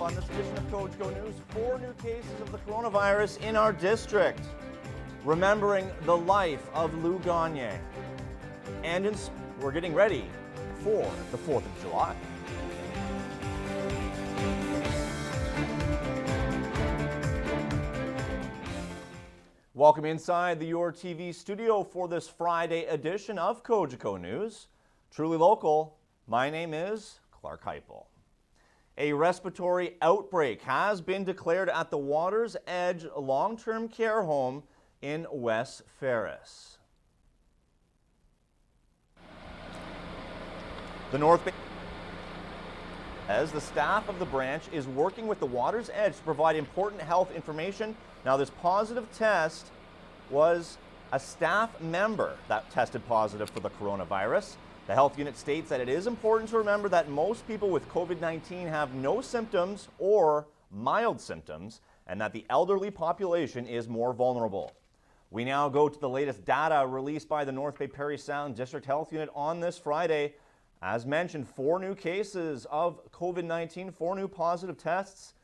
on this edition of Cogeco News. 4 new cases of the coronavirus in our district. Remembering the life of Lou Gagne. And we're getting ready for the 4th of July. Welcome inside the Your TV studio for this Friday edition of Cogeco News. Truly local, my name is Clark Heipel. A respiratory outbreak has been declared at the Water's Edge long-term care home in West Ferris. The North Bay, as the staff of the branch is working with the Water's Edge to provide important health information. Now, this positive test was a staff member that tested positive for the coronavirus. The health unit states that it is important to remember that most people with COVID-19 have no symptoms or mild symptoms, and that the elderly population is more vulnerable. We now go to the latest data released by the North Bay Parry Sound District Health Unit on this Friday. As mentioned, 4 new cases of COVID-19, 4 new positive tests.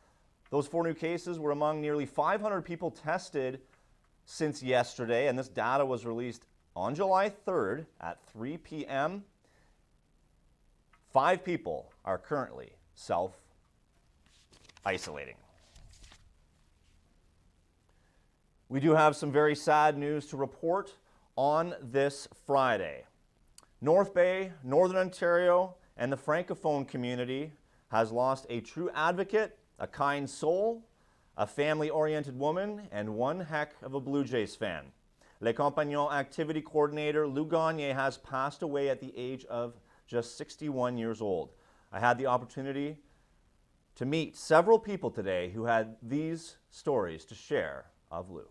Those 4 new cases were among nearly 500 people tested since yesterday, and this data was released on July 3rd at 3 p.m. 5 people are currently self-isolating. We do have some very sad news to report on this Friday. North Bay, Northern Ontario, and the Francophone community has lost a true advocate, a kind soul, a family-oriented woman, and one heck of a Blue Jays fan. Les Compagnons activity coordinator Lou Gagne has passed away at the age of just 61 years old. I had the opportunity to meet several people today who had these stories to share of Lou.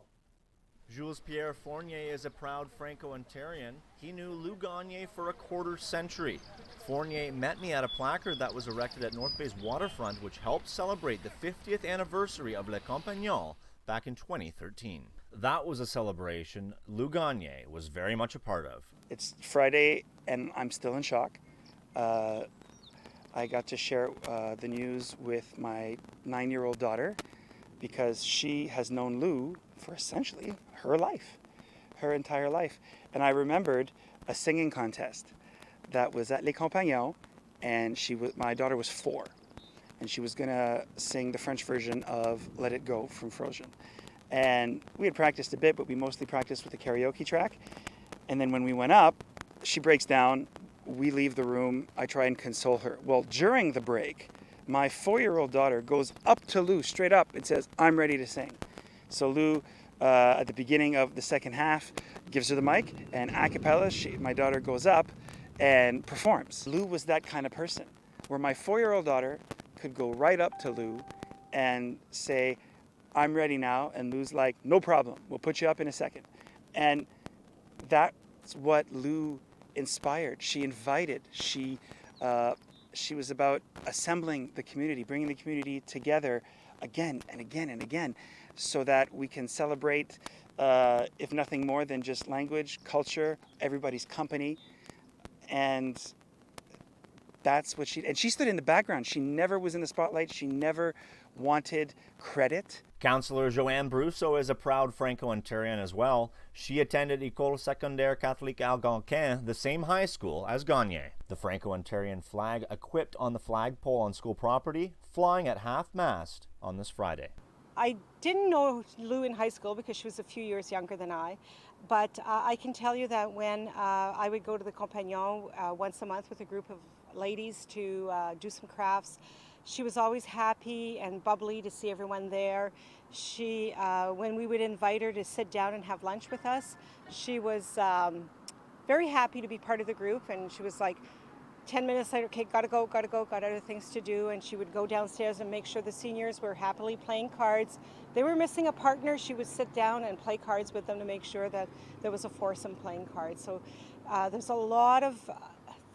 Jules Pierre Fournier is a proud Franco-Ontarian. He knew Lou Gagne for a quarter-century. Fournier met me at a placard that was erected at North Bay's waterfront, which helped celebrate the 50th anniversary of Les Compagnons back in 2013. That was a celebration Lou Gagne was very much a part of. It's Friday and I'm still in shock. I got to share the news with my 9-year-old daughter because she has known Lou for essentially her life, her entire life. And I remembered a singing contest that was at Les Compagnons, and my daughter was 4, and she was gonna sing the French version of Let It Go from Frozen. And we had practiced a bit, but we mostly practiced with the karaoke track. And then when we went up, she breaks down, we leave the room, I try and console her. Well, during the break, my 4-year-old daughter goes up to Lou straight up and says, "I'm ready to sing." So Lou, at the beginning of the second half, gives her the mic, and a cappella, my daughter goes up and performs. Lou was that kind of person, where my 4-year-old daughter could go right up to Lou and say, "I'm ready now," and Lou's like, "No problem, we'll put you up in a second." And that's what Lou inspired. She invited, she was about assembling the community, bringing the community together again and again and again, so that we can celebrate, if nothing more than just language, culture, everybody's company. And that's what she stood in the background. She never was in the spotlight. She never wanted credit. Councillor Joanne Brousseau is a proud Franco-Ontarian as well. She attended École Secondaire Catholique Algonquin, the same high school as Gagne. The Franco-Ontarian flag equipped on the flagpole on school property, flying at half-mast on this Friday. I didn't know Lou in high school because she was a few years younger than I, but I can tell you that when I would go to the Compagnon once a month with a group of ladies to do some crafts, she was always happy and bubbly to see everyone there. She, when we would invite her to sit down and have lunch with us, she was very happy to be part of the group, and she was like, 10 minutes later, okay, gotta go, got other things to do, and she would go downstairs and make sure the seniors were happily playing cards. They were missing a partner, she would sit down and play cards with them to make sure that there was a foursome playing cards. So there's a lot of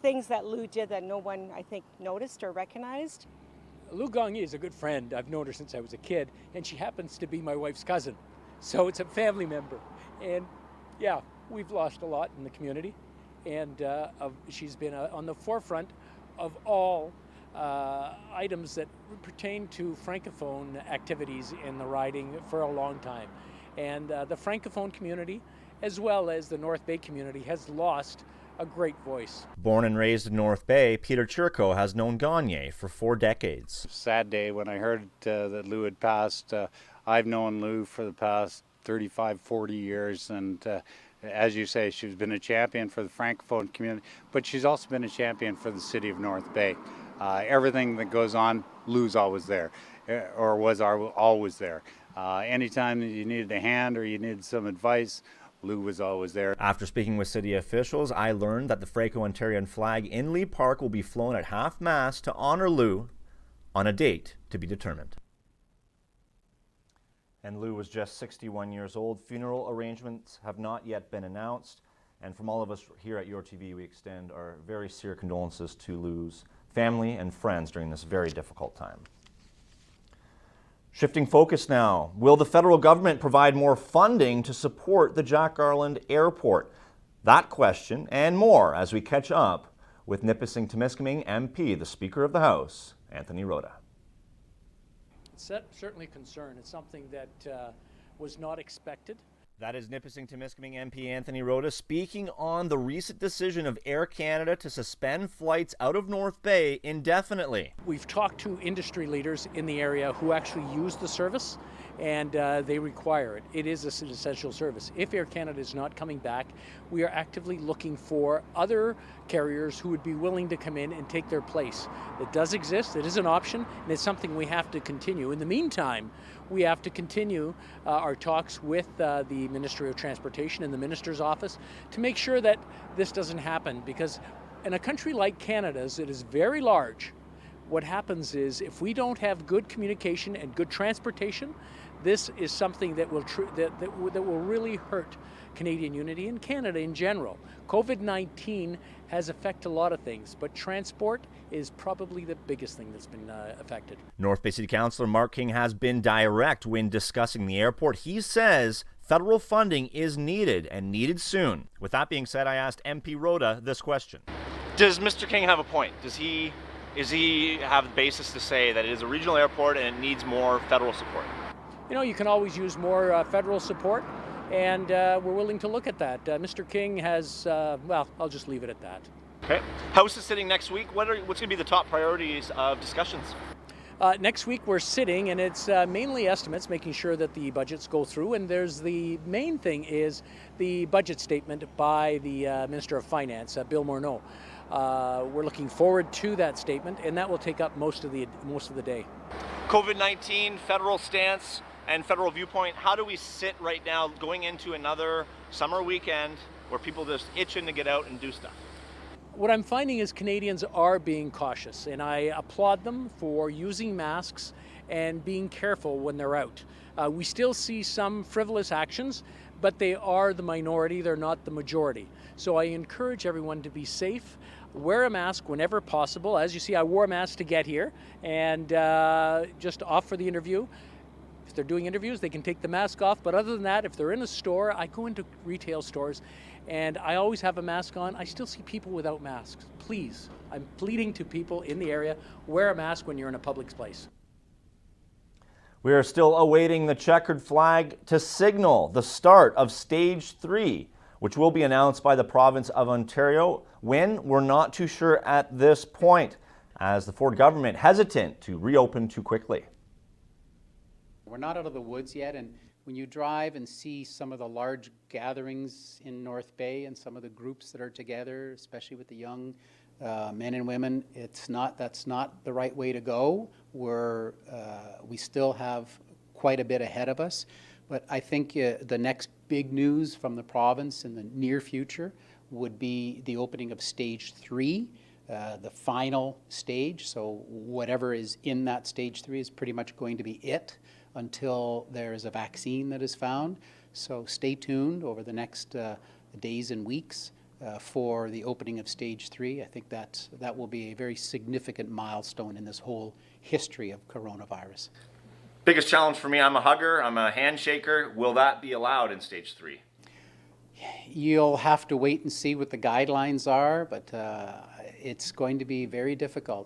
things that Lou did that no one, I think, noticed or recognized. Lou Gagne is a good friend. I've known her since I was a kid, and she happens to be my wife's cousin. So it's a family member. And yeah, we've lost a lot in the community. And she's been on the forefront of all items that pertain to Francophone activities in the riding for a long time. And the Francophone community, as well as the North Bay community, has lost a great voice. Born and raised in North Bay, Peter Churko has known Gagne for 4 decades. Sad day when I heard that Lou had passed. I've known Lou for the past 35, 40 years, and as you say, she's been a champion for the Francophone community, but she's also been a champion for the city of North Bay. Everything that goes on, Lou's always there, or was always there. Anytime that you needed a hand or you needed some advice, Lou was always there. After speaking with city officials, I learned that the Franco-Ontarian flag in Lee Park will be flown at half-mast to honor Lou on a date to be determined. And Lou was just 61 years old. Funeral arrangements have not yet been announced. And from all of us here at Your TV, we extend our very sincere condolences to Lou's family and friends during this very difficult time. Shifting focus now, will the federal government provide more funding to support the Jack Garland Airport? That question and more as we catch up with Nipissing-Temiskaming MP, the Speaker of the House, Anthony Rota. It's certainly a concern. It's something that was not expected. That is Nipissing-Temiskaming MP Anthony Rota speaking on the recent decision of Air Canada to suspend flights out of North Bay indefinitely. We've talked to industry leaders in the area who actually use the service, and they require it. It is an essential service. If Air Canada is not coming back, we are actively looking for other carriers who would be willing to come in and take their place. It does exist, it is an option, and it's something we have to continue. In the meantime, we have to continue our talks with the Ministry of Transportation and the Minister's office to make sure that this doesn't happen, because in a country like Canada's, it is very large. What happens is if we don't have good communication and good transportation, this is something that will really hurt Canadian unity and Canada in general. COVID-19 has affected a lot of things, but transport is probably the biggest thing that's been affected. North Bay City Councillor Mark King has been direct when discussing the airport. He says federal funding is needed and needed soon. With that being said, I asked MP Rota this question. Does Mr. King have a point? Does he have the basis to say that it is a regional airport and it needs more federal support? You know, you can always use more federal support, and we're willing to look at that. Mr. King has, well, I'll just leave it at that. Okay. House is sitting next week. What's going to be the top priorities of discussions? Next week we're sitting, and it's mainly estimates, making sure that the budgets go through, and there's the main thing is the budget statement by the Minister of Finance, Bill Morneau. We're looking forward to that statement, and that will take up most of the day. COVID-19, federal stance, and federal viewpoint. How do we sit right now going into another summer weekend where people just itching to get out and do stuff? What I'm finding is Canadians are being cautious, and I applaud them for using masks and being careful when they're out. We still see some frivolous actions, but they are the minority, they're not the majority. So I encourage everyone to be safe, wear a mask whenever possible. As you see, I wore a mask to get here, and just off for the interview. If they're doing interviews, they can take the mask off, but other than that, if they're in a store, I go into retail stores, and I always have a mask on. I still see people without masks. Please, I'm pleading to people in the area, wear a mask when you're in a public place. We are still awaiting the checkered flag to signal the start of Stage 3, which will be announced by the province of Ontario. When, we're not too sure at this point, as the Ford government hesitant to reopen too quickly. We're not out of the woods yet, and when you drive and see some of the large gatherings in North Bay and some of the groups that are together, especially with the young men and women, that's not the right way to go. We still have quite a bit ahead of us, but I think the next big news from the province in the near future would be the opening of Stage 3, the final stage. So whatever is in that Stage 3 is pretty much going to be it until there is a vaccine that is found. So stay tuned over the next days and weeks for the opening of Stage 3. I think that will be a very significant milestone in this whole history of coronavirus. Biggest challenge for me, I'm a hugger, I'm a handshaker. Will that be allowed in Stage 3? You'll have to wait and see what the guidelines are, but it's going to be very difficult.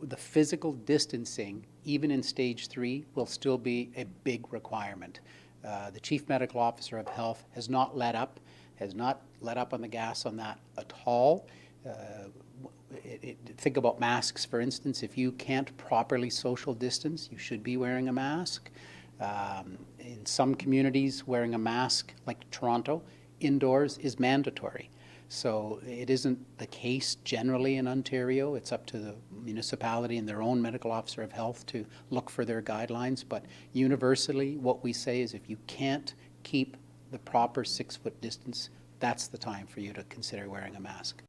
the physical distancing, even in stage 3, will still be a big requirement. The Chief Medical Officer of Health has not let up on the gas on that at all. Think about masks, for instance. If you can't properly social distance, you should be wearing a mask. In some communities, wearing a mask, like Toronto, indoors is mandatory. So it isn't the case generally in Ontario. It's up to the municipality and their own medical officer of health to look for their guidelines. But universally, what we say is if you can't keep the proper 6-foot distance, that's the time for you to consider wearing a mask.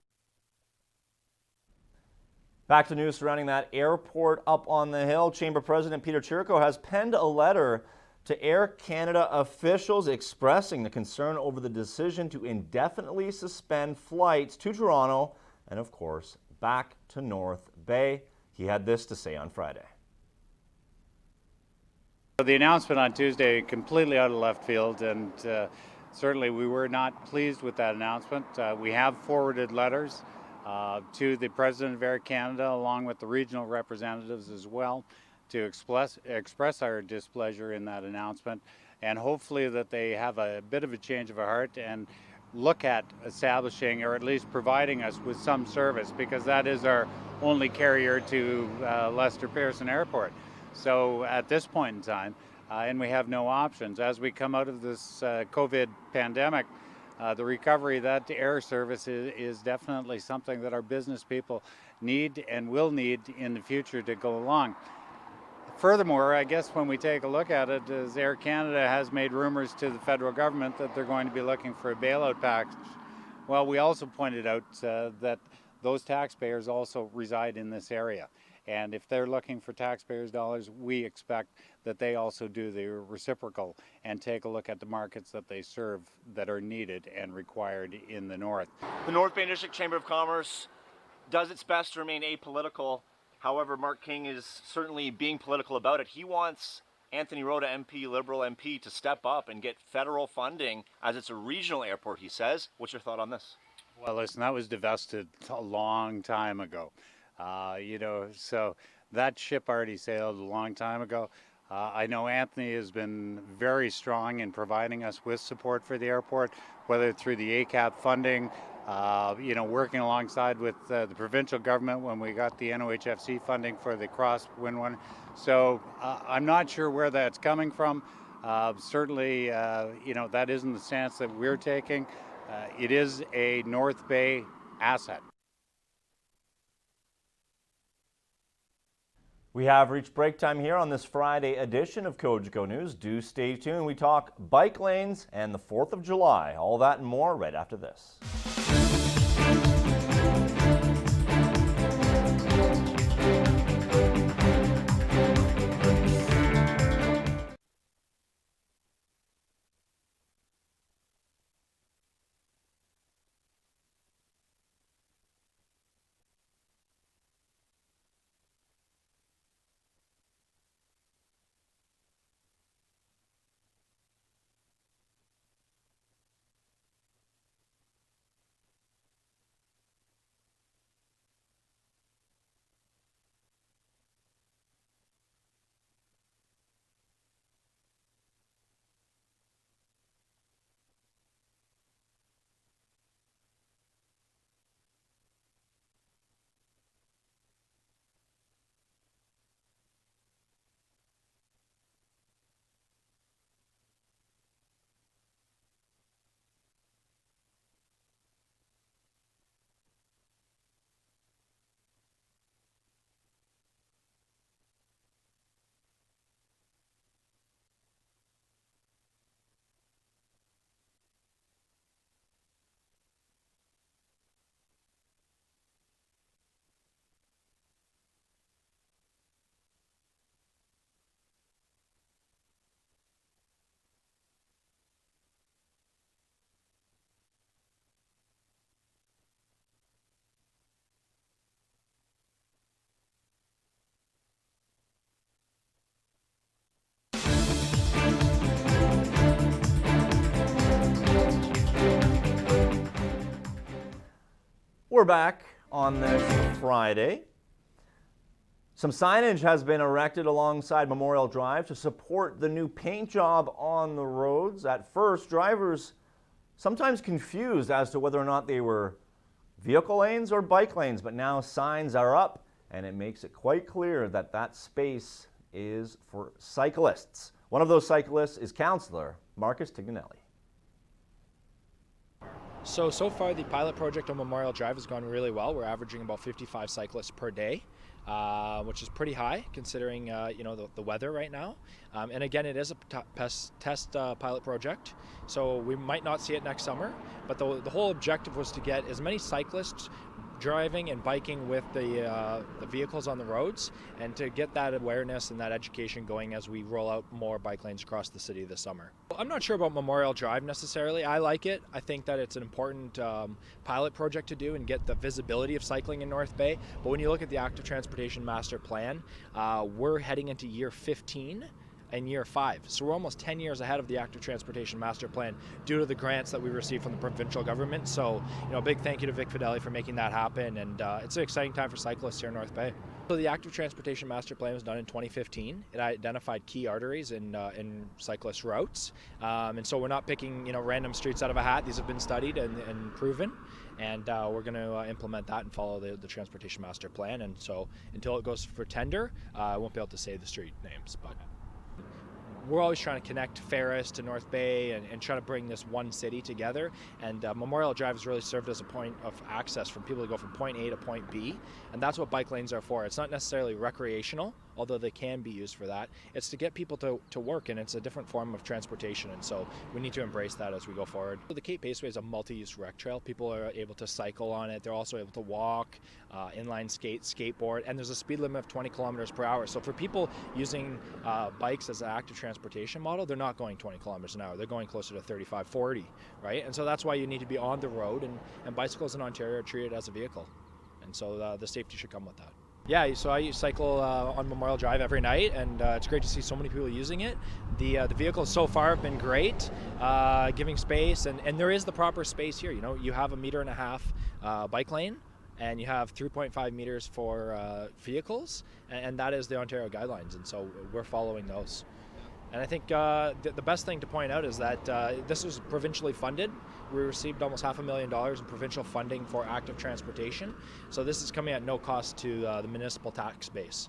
Back to news surrounding that airport up on the hill. Chamber President Peter Chirico has penned a letter to Air Canada officials expressing the concern over the decision to indefinitely suspend flights to Toronto and, of course, back to North Bay. He had this to say on Friday. The announcement on Tuesday completely out of left field, and certainly we were not pleased with that announcement. We have forwarded letters to the President of Air Canada along with the regional representatives as well to express our displeasure in that announcement, and hopefully that they have a bit of a change of heart and look at establishing or at least providing us with some service, because that is our only carrier to Lester Pearson Airport. So at this point in time, and we have no options, as we come out of this COVID pandemic, the recovery of that air service is definitely something that our business people need and will need in the future to go along. Furthermore, I guess when we take a look at it, as Air Canada has made rumors to the federal government that they're going to be looking for a bailout package, well, we also pointed out that those taxpayers also reside in this area. And if they're looking for taxpayers' dollars, we expect that they also do the reciprocal and take a look at the markets that they serve that are needed and required in the north. The North Bay District Chamber of Commerce does its best to remain apolitical. However, Mark King is certainly being political about it. He wants Anthony Rota MP, Liberal MP, to step up and get federal funding as it's a regional airport, he says. What's your thought on this? Well, listen, that was divested a long time ago. So that ship already sailed a long time ago. I know Anthony has been very strong in providing us with support for the airport, whether through the ACAP funding, working alongside with the provincial government when we got the NOHFC funding for the Crosswind one. So I'm not sure where that's coming from. Certainly, that isn't the stance that we're taking. It is a North Bay asset. We have reached break time here on this Friday edition of Cogeco News. Do stay tuned. We talk bike lanes and the 4th of July. All that and more right after this. We're back on this Friday. Some signage has been erected alongside Memorial Drive to support the new paint job on the roads. At first, drivers sometimes confused as to whether or not they were vehicle lanes or bike lanes, but now signs are up and it makes it quite clear that that space is for cyclists. One of those cyclists is Councillor Marcus Tignanelli. So far the pilot project on Memorial Drive has gone really well. We're averaging about 55 cyclists per day, which is pretty high considering the weather right now. And again, it is a test pilot project, so we might not see it next summer. But the whole objective was to get as many cyclists driving and biking with the vehicles on the roads, and to get that awareness and that education going as we roll out more bike lanes across the city this summer. I'm not sure about Memorial Drive necessarily. I like it. I think that it's an important pilot project to do and get the visibility of cycling in North Bay. But when you look at the Active Transportation Master Plan, we're heading into year 15 and year 5. So we're almost 10 years ahead of the Active Transportation Master Plan due to the grants that we received from the provincial government. So, a big thank you to Vic Fideli for making that happen, and it's an exciting time for cyclists here in North Bay. So the Active Transportation Master Plan was done in 2015. It identified key arteries in cyclist routes, and so we're not picking random streets out of a hat. These have been studied and proven, and we're going to implement that and follow the Transportation Master Plan. And so until it goes for tender, I won't be able to say the street names, but we're always trying to connect Ferris to North Bay and try to bring this one city together. And Memorial Drive has really served as a point of access for people to go from point A to point B. And that's what bike lanes are for. It's not necessarily recreational, although they can be used for that. It's to get people to work, and it's a different form of transportation. And so we need to embrace that as we go forward. The Cape Paceway is a multi-use rec trail. People are able to cycle on it. They're also able to walk, inline skate, skateboard, and there's a speed limit of 20 kilometers per hour. So for people using bikes as an active transportation model, they're not going 20 kilometers an hour. They're going closer to 35, 40, right? And so that's why you need to be on the road, and bicycles in Ontario are treated as a vehicle. And so the safety should come with that. Yeah, so I cycle on Memorial Drive every night, and it's great to see so many people using it. The vehicles so far have been great, giving space, and there is the proper space here. You have 1.5 meter bike lane, and you have 3.5 meters for vehicles, and that is the Ontario guidelines, and so we're following those. And I think the best thing to point out is that this was provincially funded. We received almost $500,000 in provincial funding for active transportation. So this is coming at no cost to the municipal tax base.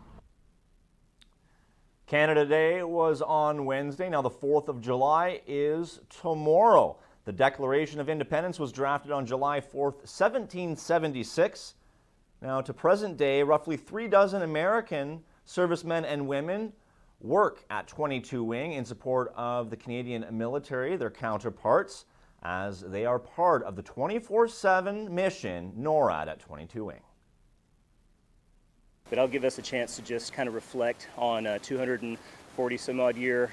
Canada Day was on Wednesday. Now the 4th of July is tomorrow. The Declaration of Independence was drafted on July 4th, 1776. Now to present day, roughly 36 American servicemen and women work at 22 Wing in support of the Canadian military, their counterparts, as they are part of the 24/7 mission NORAD at 22 Wing. But I'll give us a chance to just kind of reflect on 240 some odd year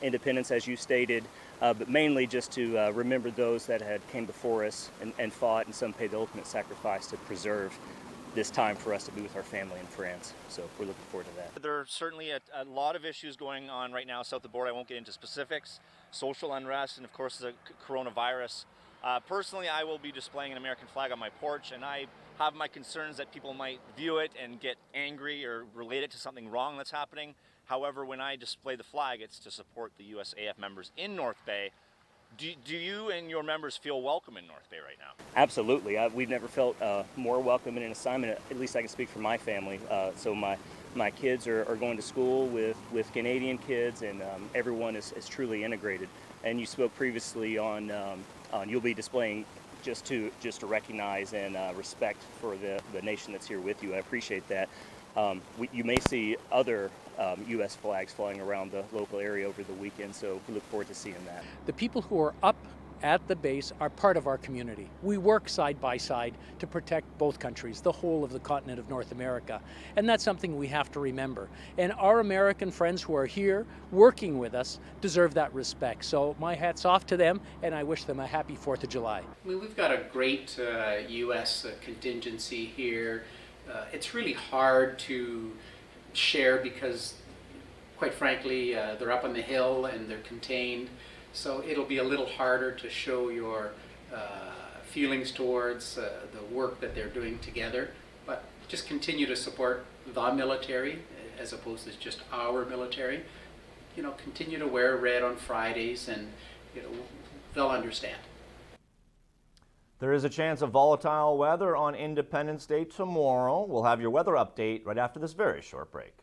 independence, as you stated, but mainly just to remember those that had came before us and fought, and some paid the ultimate sacrifice to preserve this time for us to be with our family and friends. So we're looking forward to that. There are certainly a lot of issues going on right now south of the border. I won't get into specifics. Social unrest and of course the coronavirus. Personally, I will be displaying an American flag on my porch, and I have my concerns that people might view it and get angry or relate it to something wrong that's happening. However, when I display the flag, it's to support the USAF members in North Bay. Do you and your members feel welcome in North Bay right now? Absolutely. We've never felt more welcome in an assignment. At least I can speak for my family. So my kids are going to school with Canadian kids, and everyone is truly integrated. And you spoke previously on you'll be displaying just to recognize and respect for the nation that's here with you. I appreciate that. You may see other U.S. flags flying around the local area over the weekend, so we look forward to seeing that. The people who are up at the base are part of our community. We work side by side to protect both countries, the whole of the continent of North America. And that's something we have to remember. And our American friends who are here working with us deserve that respect. So my hat's off to them, and I wish them a happy 4th of July. I mean, we've got a great U.S. contingency here. It's really hard to share because, quite frankly, they're up on the hill and they're contained. So it'll be a little harder to show your feelings towards the work that they're doing together. but just continue to support the military as opposed to just our military. You know, continue to wear red on Fridays, and you know, they'll understand. There is a chance of volatile weather on Independence Day tomorrow. We'll have your weather update right after this very short break.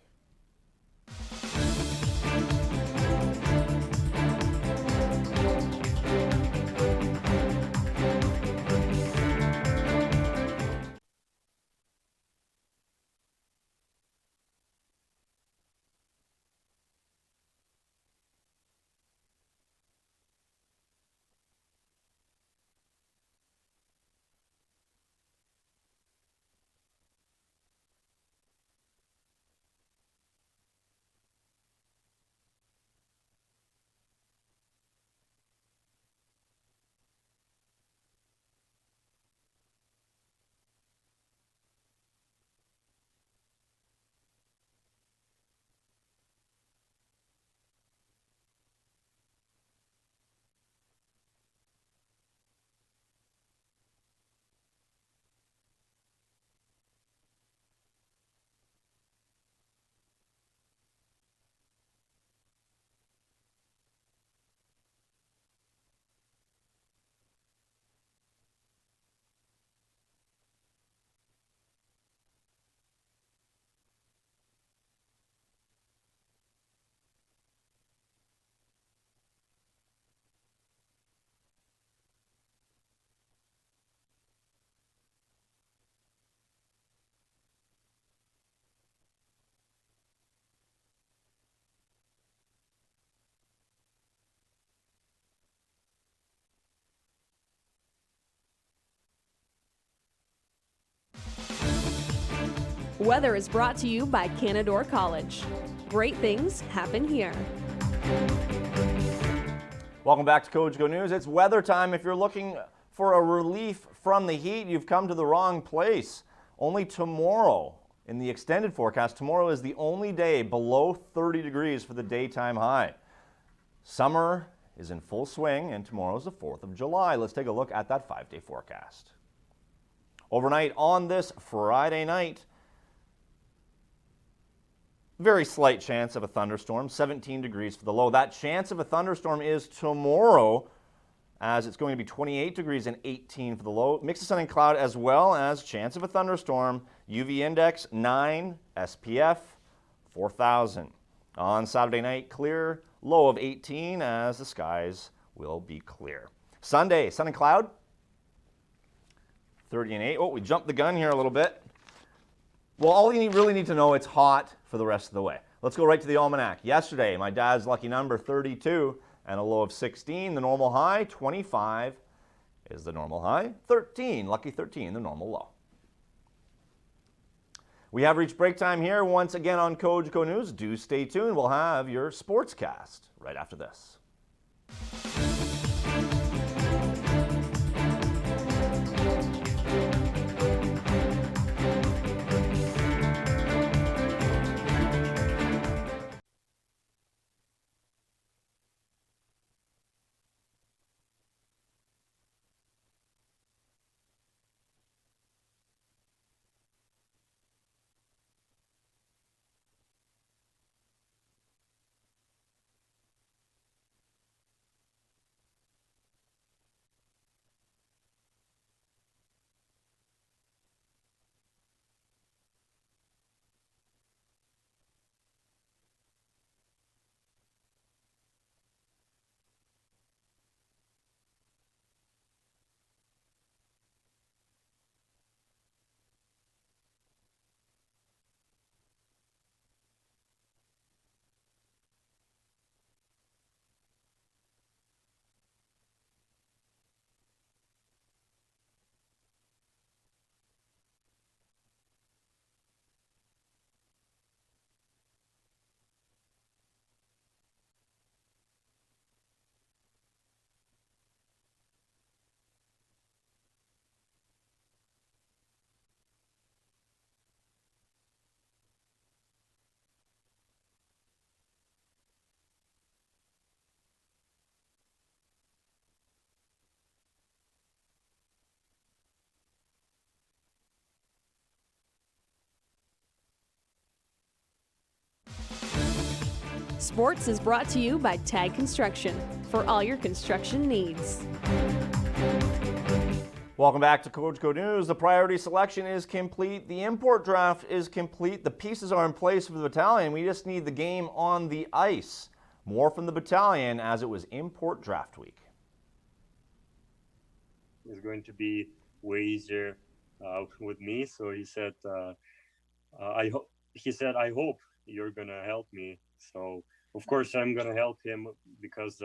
Weather is brought to you by Canadore College. Great things happen here. Welcome back to Cogeco News. It's weather time. If you're looking for a relief from the heat, you've come to the wrong place. Only tomorrow, in the extended forecast, tomorrow is the only day below 30 degrees for the daytime high. Summer is in full swing, and tomorrow is the 4th of July. Let's take a look at that 5-day forecast. Overnight on this Friday night, very slight chance of a thunderstorm, 17 degrees for the low. That chance of a thunderstorm is tomorrow, as it's going to be 28 degrees and 18 for the low. Mix of sun and cloud, as well as chance of a thunderstorm. UV index 9, SPF 4,000. On Saturday night, clear, low of 18, as the skies will be clear. Sunday, sun and cloud, 30 and 8. Oh, we jumped the gun here a little bit. Well, all you really need to know, it's hot for the rest of the way. Let's go right to the almanac. Yesterday, my dad's lucky number, 32, and a low of 16. The normal high, 25 is the normal high. 13, lucky 13, the normal low. We have reached break time here once again on Cogeco News. Do stay tuned. We'll have your sportscast right after this. Sports is brought to you by Tag Construction for all your construction needs. Welcome back to Cogeco News. The priority selection is complete. The import draft is complete. The pieces are in place for the battalion. We just need the game on the ice. More from the battalion as it was import draft week. It's going to be way easier with me. So he said, I hope you're gonna help me. So of course I'm gonna help him because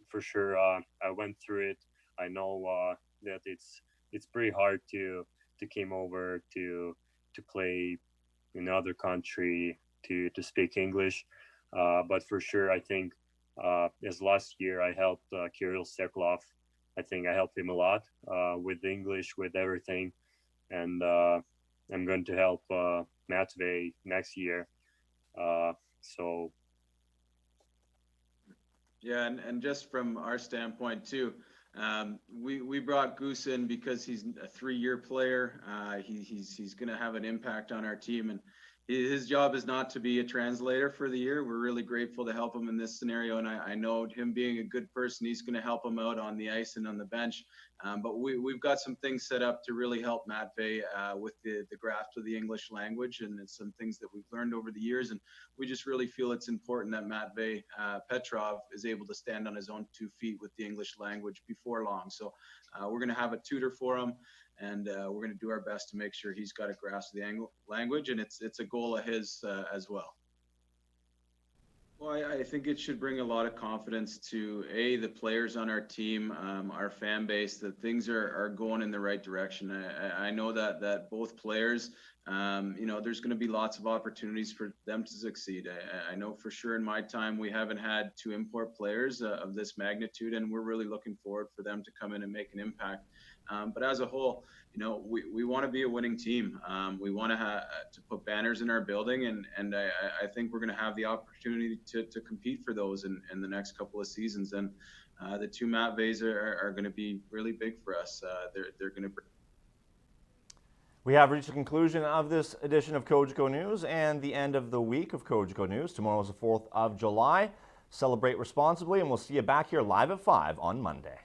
for sure I went through it. I know that it's pretty hard to came over to play in another country to speak English. But for sure, I think as last year I helped Kirill Steklov. I think I helped him a lot with English, with everything, and I'm going to help Matvey next year. So. Yeah, and just from our standpoint too, we brought Goose in because he's a 3-year player. He's going to have an impact on our team, and his job is not to be a translator for the year. We're really grateful to help him in this scenario, and I know him being a good person, he's going to help him out on the ice and on the bench. But we've got some things set up to really help Matvey with the grasp of the English language, and it's some things that we've learned over the years. And we just really feel it's important that Matvey Petrov is able to stand on his own 2 feet with the English language before long. So we're going to have a tutor for him, and we're going to do our best to make sure he's got a grasp of the language, and it's a goal of his as well. Well, I think it should bring a lot of confidence to the players on our team, our fan base, that things are going in the right direction. I know that both players, there's going to be lots of opportunities for them to succeed. I know for sure in my time we haven't had 2 import players of this magnitude, and we're really looking forward for them to come in and make an impact. But as a whole, we want to be a winning team. We want to put banners in our building, and I think we're going to have the opportunity to compete for those in the next couple of seasons. And the 2 Matveys are going to be really big for us. They're going to. We have reached the conclusion of this edition of Cogeco News and the end of the week of Cogeco News. Tomorrow is the 4th of July. Celebrate responsibly, and we'll see you back here live at 5 on Monday.